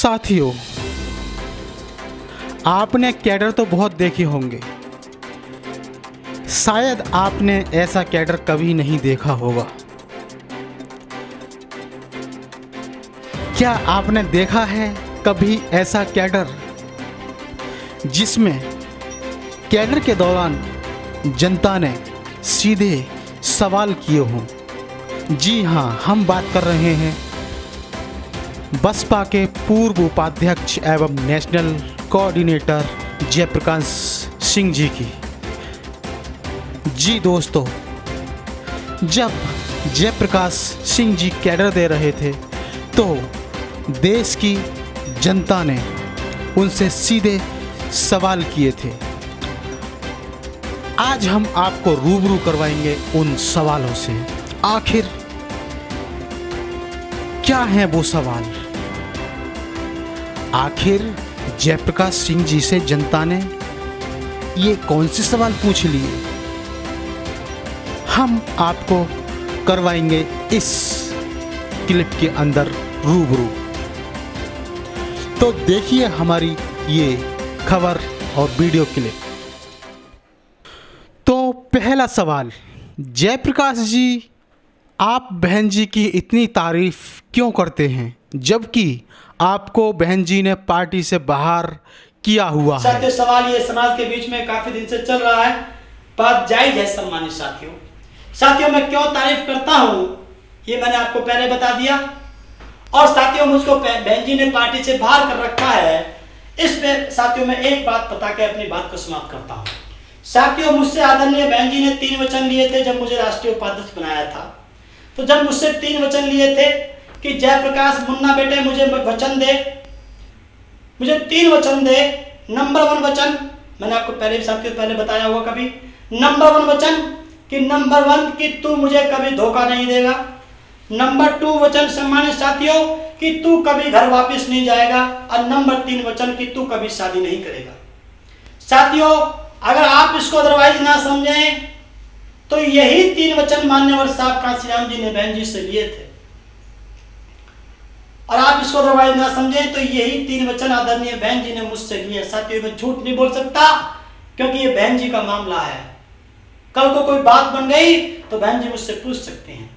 साथियों, आपने कैडर तो बहुत देखे होंगे, शायद आपने ऐसा कैडर कभी नहीं देखा होगा। क्या आपने देखा है कभी ऐसा कैडर जिसमें कैडर के दौरान जनता ने सीधे सवाल किए हों? जी हाँ, हम बात कर रहे हैं बसपा के पूर्व उपाध्यक्ष एवं नेशनल कोऑर्डिनेटर जयप्रकाश सिंह जी की। जी दोस्तों, जब जयप्रकाश सिंह जी कैडर दे रहे थे तो देश की जनता ने उनसे सीधे सवाल किए थे। आज हम आपको रूबरू करवाएंगे उन सवालों से। आखिर क्या है वो सवाल? आखिर जयप्रकाश सिंह जी से जनता ने ये कौन से सवाल पूछ लिए? हम आपको करवाएंगे इस क्लिप के अंदर रूबरू। तो देखिए हमारी ये खबर और वीडियो क्लिप। तो पहला सवाल, जयप्रकाश जी, आप बहन जी की इतनी तारीफ क्यों करते हैं जबकि आपको बहन जी ने पार्टी से बाहर किया हुआ है? साथियों, सवाल ये समाज के बीच में काफी दिन से चल रहा है। बात जायज है सम्मानित साथियों। साथियों, मैं क्यों तारीफ करता हूं ये मैंने आपको पहले बता दिया। और साथियों, मुझको बहन जी ने पार्टी से बाहर कर रखा है। इस पे साथियों मैं एक बात बता के अपनी बात को समाप्त करता हूं। साथियों, मुझसे आदरणीय बहन जी ने 3 वचन लिए थे जब मुझे राष्ट्रीय उपाध्यक्ष बनाया था। तो जब मुझसे 3 वचन लिए थे कि जयप्रकाश मुन्ना बेटे मुझे वचन दे, मुझे 3 वचन दे। नंबर 1 वचन मैंने आपको पहले साथियों पहले बताया होगा कभी। नंबर 1 वचन कि तू मुझे कभी धोखा नहीं देगा। नंबर 2 वचन सम्मानित साथियों कि तू कभी घर वापस नहीं जाएगा। और नंबर 3 वचन कि तू कभी शादी नहीं करेगा। साथियों, अगर आप इसको अदरवाइज ना समझें तो यही 3 वचन मान्यवर साहब कांशीराम जी ने बहन जी से लिए थे। और आप इसको अदरवाइज ना समझें तो यही 3 वचन आदरणीय बहन जी ने मुझसे लिए। साथियों, मैं झूठ नहीं बोल सकता क्योंकि ये बहन जी का मामला है। कल को कोई बात बन गई तो बहन जी मुझसे पूछ सकते हैं,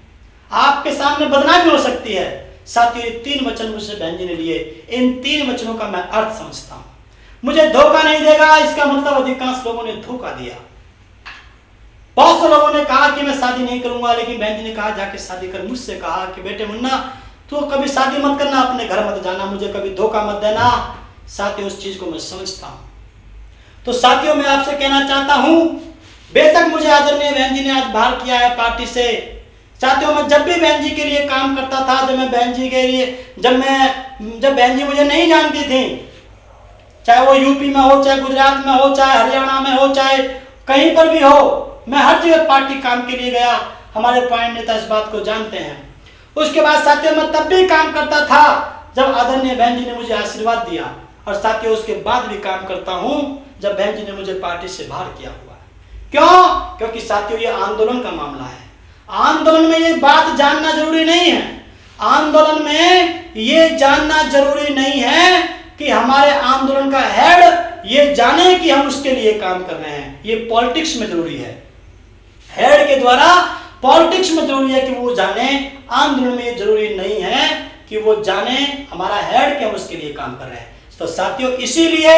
आपके सामने बदनामी हो सकती है। साथियों, ये 3 वचन मुझसे बहन जी ने लिए। इन 3 वचनों का मैं अर्थ समझता हूं। मुझे धोखा नहीं देगा, इसका मतलब अधिकांश लोगों ने धोखा दिया। बहुत से लोगों ने कहा कि मैं शादी नहीं करूंगा, लेकिन बहन जी ने कहा जाके शादी कर। मुझसे कहा कि बेटे मुन्ना, तू कभी शादी मत करना, अपने घर मत जाना, मुझे कभी धोखा मत देना। साथियों, उस चीज को मैं समझता हूं। तो साथियों, मैं आपसे कहना चाहता हूं, बेशक मुझे आदरणीय बहन जी ने आज बाहर किया है पार्टी से। साथियों, मैं जब भी बहन जी के लिए काम करता था, जब बहन जी मुझे नहीं जानती थी, चाहे वो यूपी में हो, चाहे गुजरात में हो, चाहे हरियाणा में हो, चाहे कहीं पर भी हो, मैं हर जगह पार्टी काम के लिए गया। हमारे पॉइंट नेता इस बात को जानते हैं। उसके बाद साथियों, मैं तब भी काम करता था जब आदरणीय बहन जी ने मुझे आशीर्वाद दिया। और साथियों, उसके बाद भी काम करता हूं जब बहन जी ने मुझे पार्टी से बाहर किया हुआ है। क्यों? क्योंकि साथियों, ये आंदोलन का मामला है। आंदोलन में ये बात जानना जरूरी नहीं है। आंदोलन में ये जानना जरूरी नहीं है कि हमारे आंदोलन का हेड ये जाने कि हम उसके लिए काम कर रहे हैं। ये पॉलिटिक्स में जरूरी है। हेड के द्वारा पॉलिटिक्स में जरूरी है कि वो जाने। आंदोलन में जरूरी नहीं है कि वो जाने हमारा हेड कि हम उसके लिए काम कर रहे हैं। तो साथियों, इसीलिए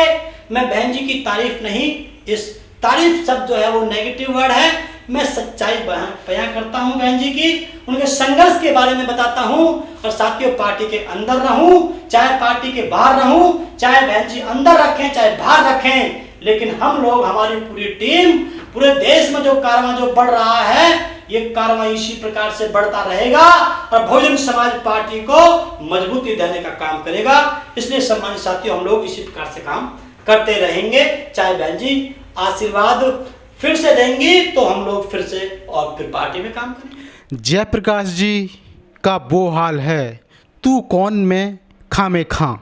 मैं बहन जी की तारीफ नहीं, इस तारीफ शब्द जो है वो नेगेटिव वर्ड है। मैं सच्चाई बयां करता हूं बहन जी की, उनके संघर्ष के बारे में बताता हूं। और साथियों, पार्टी के अंदर रहूं चाहे पार्टी के बाहर रहूं, चाहे बहन जी अंदर रखें चाहे बाहर रखें, लेकिन हम लोग, हमारी पूरी टीम, पूरे देश में जो कारवां जो बढ़ रहा है, ये कारवां इसी प्रकार से बढ़ता रहेगा और बहुजन समाज पार्टी को मजबूती देने का काम करेगा। इसलिए सम्मानित साथियों, हम लोग इसी प्रकार से काम करते रहेंगे। चाहे बहन जी आशीर्वाद फिर से देंगी तो हम लोग फिर से और फिर पार्टी में काम करेंगे। जयप्रकाश जी का वो हाल है, तू कौन में खामे खां।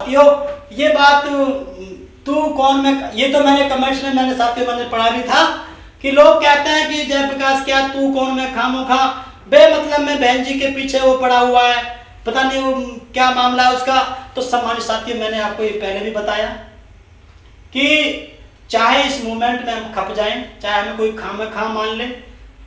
ये बात तू कौन में, ये तो मैंने कमेंट्स में मैंने पढ़ा भी था कि लोग कहते हैं कि जयप्रकाश क्या तू कौन में खामो खा, बेमतलब में बहन जी के पीछे वो पड़ा हुआ है। पता नहीं वो क्या मामला है उसका। तो सम्मानित साथियों, मैंने आपको ये पहले भी बताया कि चाहे इस मूवमेंट में हम खप जाएं, चाहे हमें कोई खाम मान ले,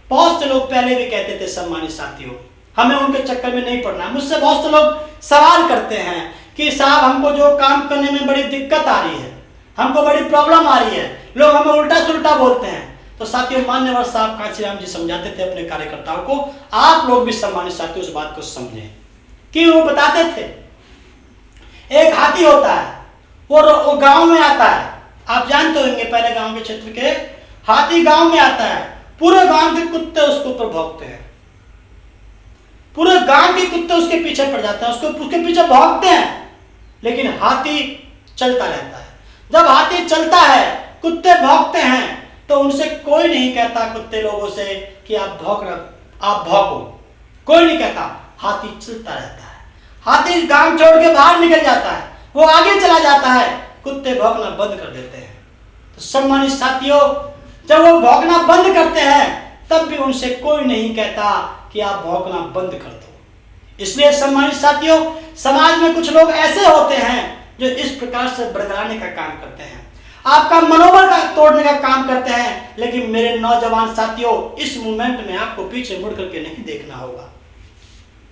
बहुत से लोग पहले भी कहते थे सम्मानित साथियों, हमें उनके चक्कर में नहीं पड़ना। मुझसे बहुत से लोग सवाल करते हैं कि साहब हमको जो काम करने में बड़ी दिक्कत आ रही है, हमको बड़ी प्रॉब्लम आ रही है, लोग हमें उल्टा सुल्टा बोलते हैं। तो साथियों, मान्यवर साहब कांचीराम जी समझाते थे अपने कार्यकर्ताओं को, आप लोग भी सम्मानित साथियों उस बात को समझें कि वो बताते थे एक हाथी होता है, वो गांव में आता है। आप जानते होंगे पहले गांव के क्षेत्र के, हाथी गांव में आता है, पूरे गांव के कुत्ते उसके ऊपर भौंकते हैं, पूरे गांव के कुत्ते उसके पीछे पड़ जाते हैं, उसके पीछे भौंकते हैं, लेकिन हाथी चलता रहता है। जब हाथी चलता है, कुत्ते भौंकते हैं, तो उनसे कोई नहीं कहता कुत्ते लोगों से कि आप भौंको, कोई नहीं कहता, हाथी चलता रहता है। हाथी गांव छोड़ के बाहर निकल जाता है, वो आगे चला जाता है, कुत्ते भौंकना बंद कर देते हैं। तो सम्मानित साथियों, जब वो भौंकना बंद करते हैं, तब भी उनसे कोई नहीं कहता कि आप भौंकना बंद कर दो। इसलिए सम्मानित साथियों, समाज में कुछ लोग ऐसे होते हैं जो इस प्रकार से बड़बड़ाने का काम करते हैं, आपका मनोबल का तोड़ने का काम करते हैं। लेकिन मेरे नौजवान साथियों, इस मूवमेंट में आपको पीछे मुड़ करके नहीं देखना होगा।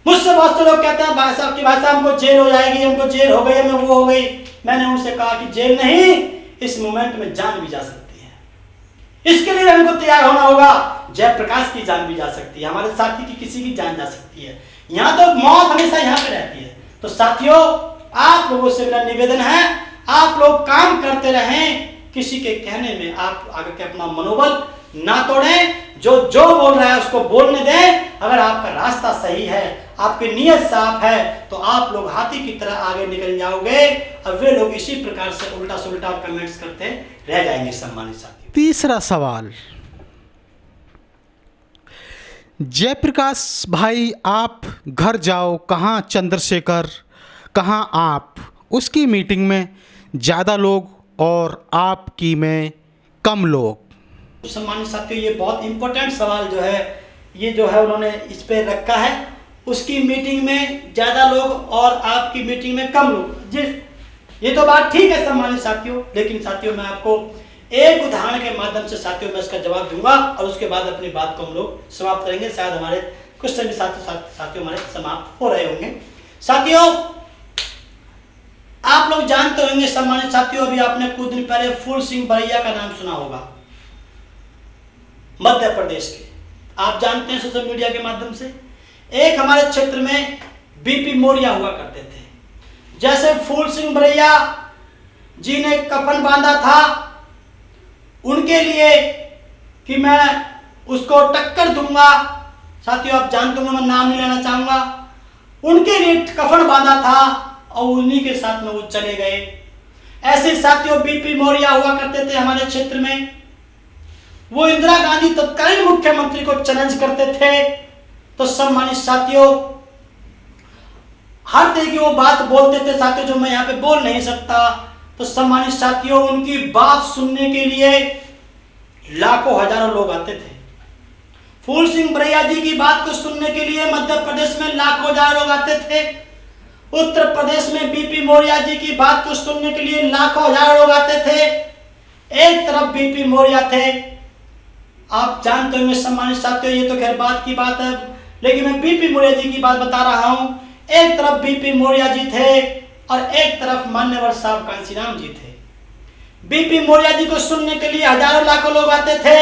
मुझसे बहुत से लोग कहते हैं भाई साहब हमको जेल हो जाएगी, हमको जेल हो गई, हमें वो हो गई। मैंने उनसे कहा कि जेल नहीं, इस मूवमेंट में जान भी जा सकती है। इसके लिए हमको तैयार होना होगा। जयप्रकाश की जान भी जा सकती है, हमारे साथी की किसी की जान जा सकती है। यहाँ तो मौत हमेशा यहाँ पे रहती है। तो साथियों, आप लोगों से मेरा निवेदन है, आप लोग काम करते रहें, किसी के कहने में आप आगे के अपना मनोबल ना तोड़ें। जो बोल रहा है उसको बोलने दें। अगर आपका रास्ता सही है, आपकी नीयत साफ है, तो आप लोग हाथी की तरह आगे निकल जाओगे, और वे लोग इसी प्रकार से उल्टा सुल्टा कमेंट्स करते रह जाएंगे। सम्मानित साथियों, तीसरा सवाल, जयप्रकाश भाई आप घर जाओ, कहाँ चंद्रशेखर, कहाँ आप, उसकी मीटिंग में ज़्यादा लोग और आपकी में कम लोग। सम्मानित साथियों, ये बहुत इंपॉर्टेंट सवाल ये जो है उन्होंने इस पे रखा है। उसकी मीटिंग में ज़्यादा लोग और आपकी मीटिंग में कम लोग। ये तो बात ठीक है सम्मानित साथियों, लेकिन साथियों मैं आपको एक उदाहरण के माध्यम से साथियों मैं इसका जवाब दूंगा, और उसके बाद अपनी बात को हम लोग समाप्त करेंगे। शायद हमारे कुछ सभी साथियों हमारे समाप्त हो रहे होंगे। साथियों, आप लोग जानते होंगे सम्मानित साथियों, अभी आपने कुछ दिन पहले फूल सिंह बरैया का नाम सुना होगा, मध्य प्रदेश के। आप जानते हैं सोशल मीडिया के माध्यम से, एक हमारे क्षेत्र में बीपी मौर्य हुआ करते थे। जैसे फूल सिंह बरैया जी ने कफन बांधा था उनके लिए कि मैं उसको टक्कर दूंगा, साथियों आप जानते होंगे, मैं नाम नहीं लेना चाहूंगा, उनके लिए कफन बांधा था और उन्हीं के साथ में वो चले गए। ऐसे साथियों बीपी मौर्य हुआ करते थे हमारे क्षेत्र में। वो इंदिरा गांधी तत्कालीन मुख्यमंत्री को चैलेंज करते थे। तो सम्मानित साथियों, हर तरह की वो बात बोलते थे साथियों, जो मैं यहाँ पे बोल नहीं सकता। तो सम्मानित साथियों, उनकी बात सुनने के लिए लाखों हजारों लोग आते थे। फूल सिंह बरैया जी की बात को सुनने के लिए मध्य प्रदेश में लाखों हजार लोग आते थे। उत्तर प्रदेश में बीपी मौर्य जी की बात को सुनने के लिए लाखों हजार लोग आते थे। एक तरफ बीपी मौर्य थे, आप जानते होंगे सम्मानित साथियों, ये तो खैर बात की बात है, लेकिन मैं बीपी मौर्य जी की बात बता रहा हूं। एक तरफ बीपी मौर्य जी थे और एक तरफ मान्यवर साहब कांशीराम जी थे। बीपी मौर्य जी को सुनने के लिए हजारों लाखों लोग आते थे,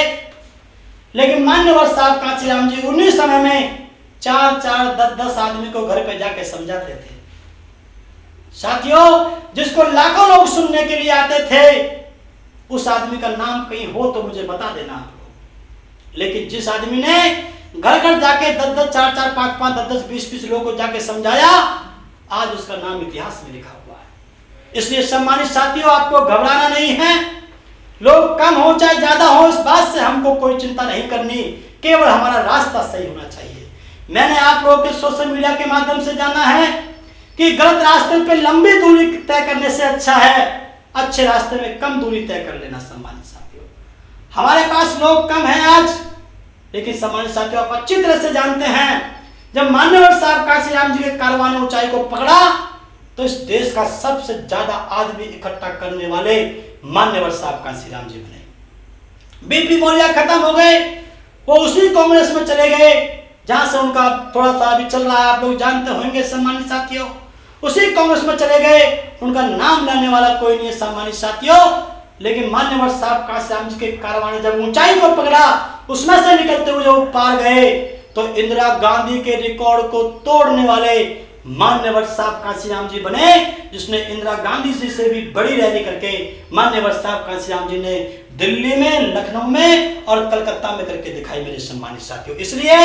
लेकिन मान्यवर साहब कांशीराम जी उन्हीं समय में 4-4, 10-10 आदमी को घर पे जाके समझाते थे। साथियों, जिसको लाखों लोग सुनने के लिए आते थे, उस आदमी का नाम कहीं हो तो मुझे बता देना आप लोग। लेकिन जिस आदमी ने घर घर जाके 10-10, 4-4, 5-5, 10-10, 20-20 लोगों को जाके समझाया, आज उसका नाम इतिहास में लिखा हुआ है। इसलिए सम्मानित साथियों, आपको घबराना नहीं है। लोग कम हो चाहे ज्यादा हो, इस बात से हमको कोई चिंता नहीं करनी, केवल हमारा रास्ता सही होना चाहिए। मैंने आप लोगों के सोशल मीडिया के माध्यम से जाना है कि गलत रास्ते पे लंबी दूरी तय करने से अच्छा है अच्छे रास्ते में कम दूरी तय कर लेना। सम्मानित साथियों, हमारे पास लोग कम हैं आज, लेकिन सम्मानित साथियों आप अच्छी तरह से जानते हैं जब मान्यवर साहब कांशीराम जी के कारवां ने ऊंचाई को पकड़ा तो इस देश का सबसे ज्यादा आदमी इकट्ठा करने वाले मान्यवर साहब कांशीराम जी बने। बीपी मौर्य खत्म हो गए, वो उसी कांग्रेस में चले गए जहां से उनका थोड़ा सा अभी चल रहा है, आप लोग जानते होंगे सम्मानित साथियों। उसी कांग्रेस में चले गए, उनका नाम लेने वाला कोई नहीं है सम्मानित साथियों। लेकिन मान्यवर साहब कांशीराम जी के कारवां ने जब ऊंचाई को पकड़ा, उसमें से निकलते हुए जब पार गए तो इंदिरा गांधी के रिकॉर्ड को तोड़ने वाले मान्यवर साहब कांशीराम जी बने, जिसने इंदिरा गांधी जी से भी बड़ी रैली करके मान्यवर साहब कांशीराम जी ने दिल्ली में, लखनऊ में और कलकत्ता में करके दिखाई मेरे सम्मानित साथियों। इसलिए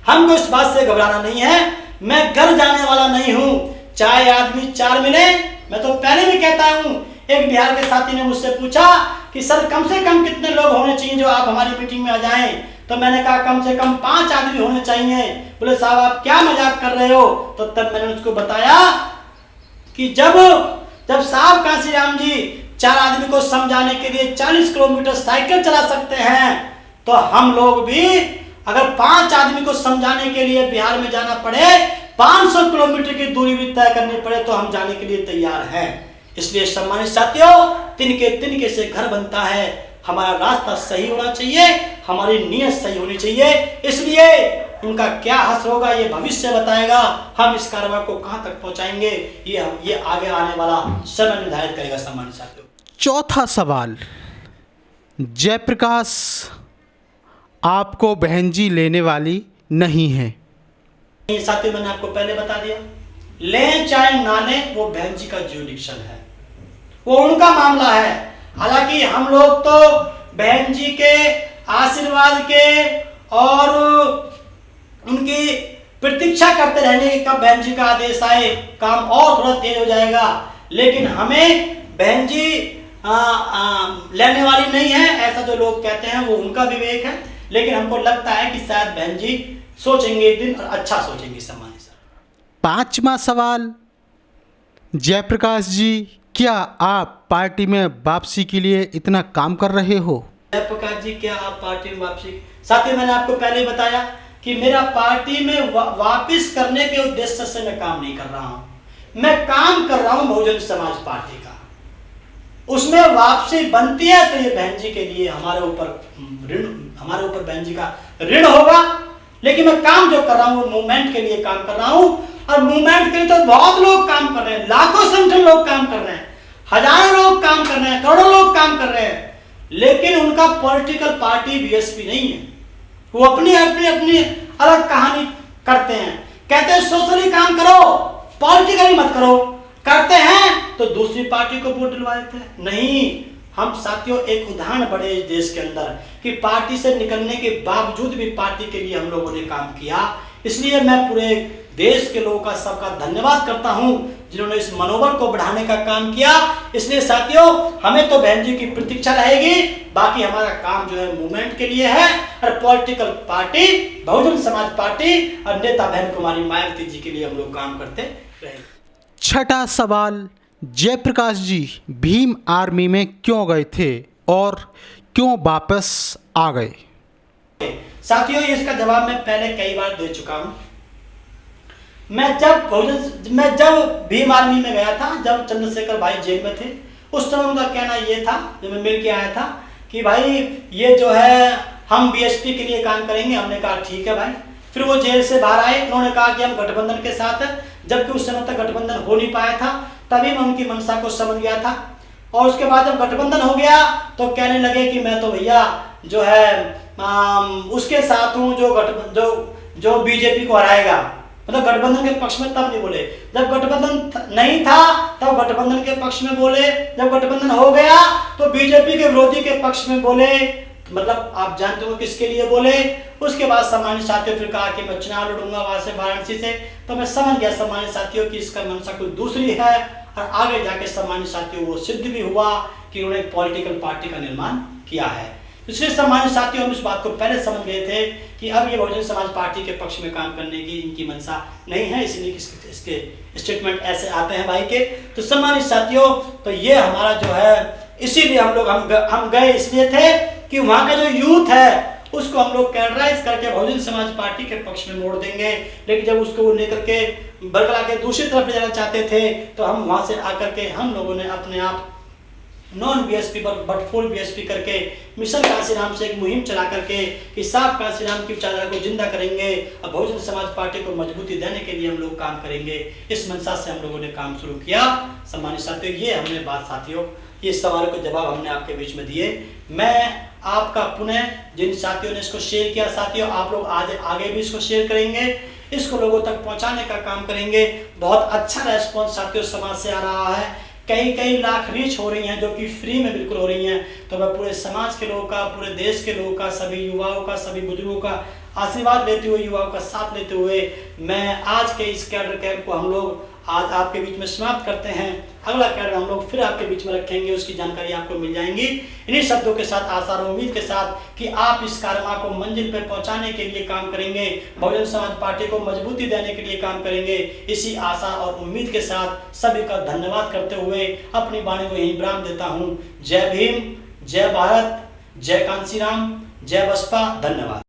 हमको इस बात से घबराना नहीं है, मैं घर जाने वाला नहीं हूं, चाहे आदमी 4 मिले। मैं तो पहले भी कहता हूं, एक बिहार के साथी ने मुझसे पूछा कि सर कम से कम कितने लोग होने चाहिए जो आप हमारी मीटिंग में आ जाएं, तो मैंने कहा कम से कम 5 आदमी होने चाहिए। बोले साहब आप क्या मजाक कर रहे हो? तो तब मैंने उसको बताया कि जब साहब कांशीराम जी 4 आदमी को समझाने के लिए 40 किलोमीटर साइकिल चला सकते हैं, तो हम लोग भी अगर 5 आदमी को समझाने के लिए बिहार में जाना पड़े, 500 किलोमीटर की दूरी भी तय करनी पड़े, तो हम जाने के लिए तैयार हैं। इसलिए सम्मानित साथियों, तिनके से घर बनता है। हमारा रास्ता सही होना चाहिए, हमारी नीयत सही होनी चाहिए। इसलिए उनका क्या हश्र होगा ये भविष्य बताएगा, हम इस कारवां को कहां तक पहुंचाएंगे ये आगे आने वाला समय निर्धारित करेगा। सम्मानित साथियों, चौथा सवाल, जयप्रकाश आपको बहन जी लेने वाली नहीं है। साथियों मैंने आपको पहले बता दिया, ले चाहे ना ले वो बहन जी का ज्यूरिडिक्शन है, वो उनका मामला है। हालांकि हम लोग तो बहन जी के आशीर्वाद के और उनकी प्रतीक्षा करते रहने की, कब बहन जी का आदेश आए, काम और थोड़ा तेज हो जाएगा। लेकिन हमें बहन जी लेने वाली नहीं है, ऐसा जो लोग कहते हैं वो उनका विवेक है। लेकिन हमको लगता है कि शायद बहन जी सोचेंगे एक दिन और अच्छा सोचेंगे। सम्मानित सर, 5वां सवाल, जयप्रकाश जी क्या आप पार्टी में वापसी के लिए इतना काम कर रहे हो? जयप्रकाश जी क्या आप पार्टी में वापसी? साथी मैंने आपको पहले ही बताया कि मेरा पार्टी में वापस करने के उद्देश्य से मैं काम नहीं कर रहा हूं। मैं काम कर रहा हूं बहुजन समाज पार्टी का, उसमें वापसी बनती है तो ये बहन जी के लिए हमारे ऊपर बहन जी का ऋण होगा। लेकिन मैं काम जो कर रहा हूं वो मूवमेंट के लिए काम कर रहा हूं, और मूवमेंट के लिए तो बहुत लोग काम कर रहे हैं, लाखों संगठन लोग काम कर रहे हैं, हजारों लोग काम कर रहे हैं, करोड़ों लोग काम कर रहे हैं। लेकिन उनका पॉलिटिकल पार्टी बीएसपी नहीं है, वो अपनी अलग कहानी करते हैं। कहते हैं सोशली काम करो, पॉलिटिकली मत करो। करते हैं तो दूसरी पार्टी को वोट दिलवा देते हैं। नहीं, हम साथियों एक उदाहरण बड़े इस देश के अंदर कि पार्टी से निकलने के बावजूद भी पार्टी के लिए हम लोगों ने काम किया। इसलिए मैं पूरे देश के लोगों का सबका धन्यवाद करता हूं जिन्होंने इस मनोबल को बढ़ाने का काम किया। इसलिए साथियों हमें तो बहन जी की प्रतीक्षा रहेगी, बाकी हमारा काम जो है मूवमेंट के लिए है, और political party Bahujan Samaj party और नेता बहन कुमारी मायावती जी के लिए हम लोग काम करते रहेंगे। 6वां सवाल, जयप्रकाश जी भीम आर्मी में क्यों गए थे और क्यों वापस आ गए? साथियों इसका जवाब मैं पहले कई बार दे चुका हूं। मैं जब भीम आर्मी में गया था, जब चंद्रशेखर भाई जेल में थे, उस समय उनका कहना ये था, जब मैं मिल के आया था, कि भाई ये जो है हम बीएसपी के लिए काम करेंगे। हमने कहा ठीक है भाई। फिर वो जेल से बाहर आए, उन्होंने कहा कि हम गठबंधन के साथ हैं, जबकि उस समय तक गठबंधन हो नहीं पाया था। तभी मैं उनकी मंशा को समझ गया था। और उसके बाद जब गठबंधन हो गया तो कहने लगे कि मैं तो भैया जो है उसके साथ हूँ जो बीजेपी को हराएगा। मतलब गठबंधन के पक्ष में तब नहीं बोले, जब गठबंधन नहीं था तब गठबंधन के पक्ष में बोले, जब गठबंधन हो गया तो बीजेपी के विरोधी के पक्ष में बोले। मतलब आप जानते हो किसके लिए बोले। उसके बाद सम्मानित साथियों फिर कहा कि मैं चुनाव लड़ूंगा वहां से वाराणसी से। तो मैं समझ गया सम्मानित साथियों की इसका मंशा कोई दूसरी है, और आगे जाके सम्मानित साथियों वो सिद्ध भी हुआ कि उन्होंने पॉलिटिकल पार्टी का निर्माण किया है। इसलिए सम्मानित साथियों हम इस बात को पहले समझ गए थे कि अब ये बहुजन समाज पार्टी के पक्ष में काम करने की इनकी मंशा नहीं है, इसलिए इसके स्टेटमेंट ऐसे आते हैं भाई के। तो सम्मानित साथियों तो ये हमारा जो है, इसीलिए हम गए इसलिए थे कि वहाँ का जो यूथ है उसको हम लोग कैडराइज करके बहुजन समाज पार्टी के पक्ष में मोड़ देंगे। लेकिन जब उसको वो लेकर के बरगला के दूसरी तरफ ले जाना चाहते थे तो हम वहां से आकर के हम लोगों ने अपने आप non BSP but full BSP करके मिशन कांसीराम से एक मुहिम चला करके कि साफ कांसीराम की विचारधारा को जिंदा करेंगे और बहुजन समाज पार्टी को मजबूती देने के लिए हम लोग काम करेंगे। इस मंशा से हम लोगों ने काम शुरू किया। सम्मानित साथियों, ये हमने बात साथियों, ये सवालों के जवाब हमने आपके बीच में दिए। मैं आपका पुनः जिन साथियों ने इसको शेयर किया, साथियों आप लोग आज आगे भी इसको शेयर करेंगे, इसको लोगों तक पहुंचाने का काम करेंगे। बहुत अच्छा रेस्पॉन्स साथियों समाज से आ रहा है। कई लाख रीच हो रही हैं जो कि फ्री में बिल्कुल हो रही हैं। तो मैं पूरे समाज के लोगों का, पूरे देश के लोगों का, सभी युवाओं का, सभी बुजुर्गों का आशीर्वाद लेते हुए, युवाओं का साथ लेते हुए मैं आज के इस कैडर कैंप को हम लोग आज आपके बीच में समाप्त करते हैं। अगला कैडर हम लोग फिर आपके बीच में रखेंगे, उसकी जानकारी आपको मिल जाएंगी। इन्हीं शब्दों के साथ, आशा और उम्मीद के साथ कि आप इस कार्यक्रम को मंजिल पर पहुंचाने के लिए काम करेंगे, बहुजन समाज पार्टी को मजबूती देने के लिए काम करेंगे। इसी आशा और उम्मीद के साथ सभी का धन्यवाद करते हुए अपनी वाणी को यहीं विराम देता हूँ। जय भीम, जय भारत, जय कांसीराम, जय बसपा। धन्यवाद।